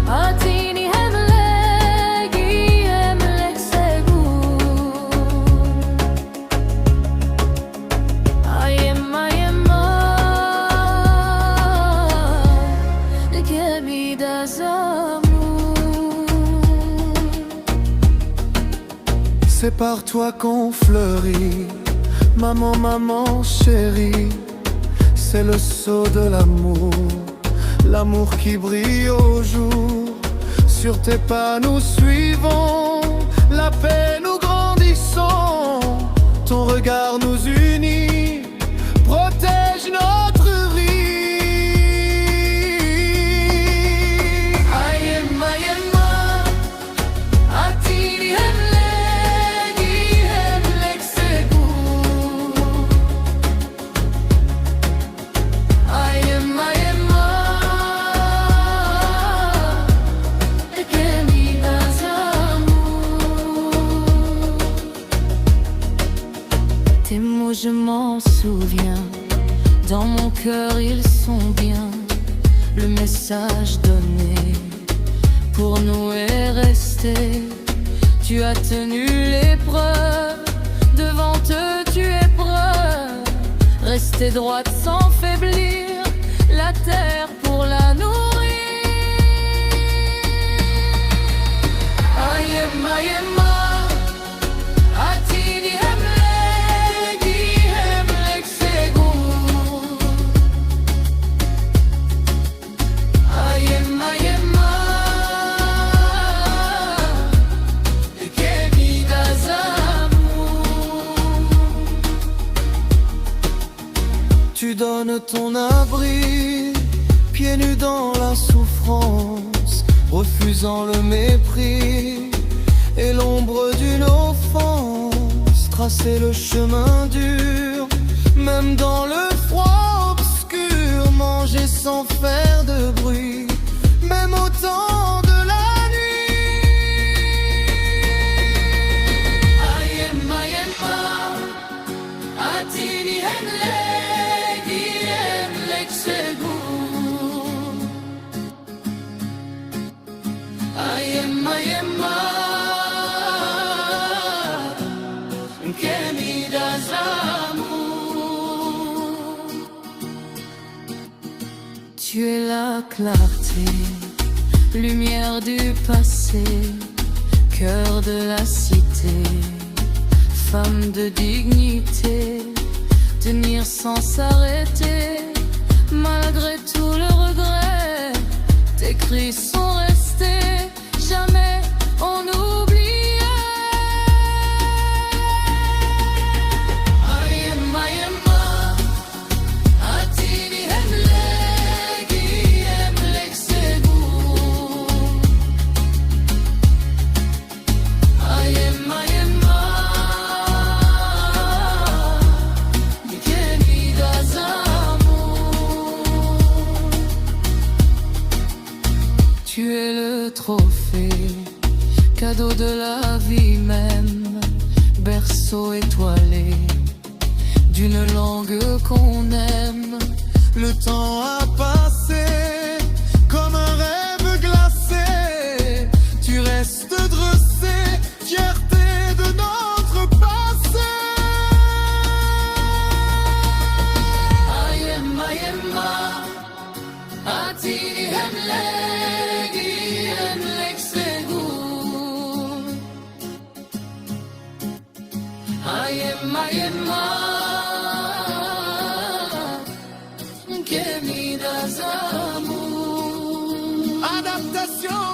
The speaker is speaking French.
عطيني هملاقي هملك سجون يما يما كبيدة زمون. C'est par toi qu'on fleurit, maman, maman chérie. C'est le sceau de l'amour, l'amour qui brille au jour. Sur tes pas nous suivons, la paix nous grandissons. Ton regard nous unit, protège notre vie. يما يما عطيني هملاقي هملك سجون يما يما كبيدة زمون. Tes mots je m'en souviens, dans mon cœur ils sont bien. Le message donné pour nous est resté. Tu as tenu l'épreuve, devant eux tu es preuve. Rester droite sans faiblir, la terre pour la nourrir. يما يما عطيني هملاقي هملك سجون يما يما كبيدة زمون. Tu donnes ton abri, pieds nus dans la souffrance, refusant le mépris et l'ombre d'une offense. Tracer le chemin dur, même dans le froid obscur. Manger sans faire de bruit, même au temps de la nuit. يما يما عطيني هملاقي هملك سجون يما يما كبيدة زمون. Tu es la clarté, lumière du passé, cœur de la cité, femme de dignité, tenir sans s'arrêter, malgré tout le regret. Tes cris sont restés, jamais on oubliait. يما يما عطيني هملاقي هملك سجون يما يما كبيدة زمون. Tu es le trophée, cadeau de la vie même, berceau étoilé d'une langue qu'on aime. Le temps a passé comme un rêve glacé. Tu restes dressé, fierté de notre passé. يما يما عطيني هملاقي هملك سجون يما يما كبيدة زمون. Adaptation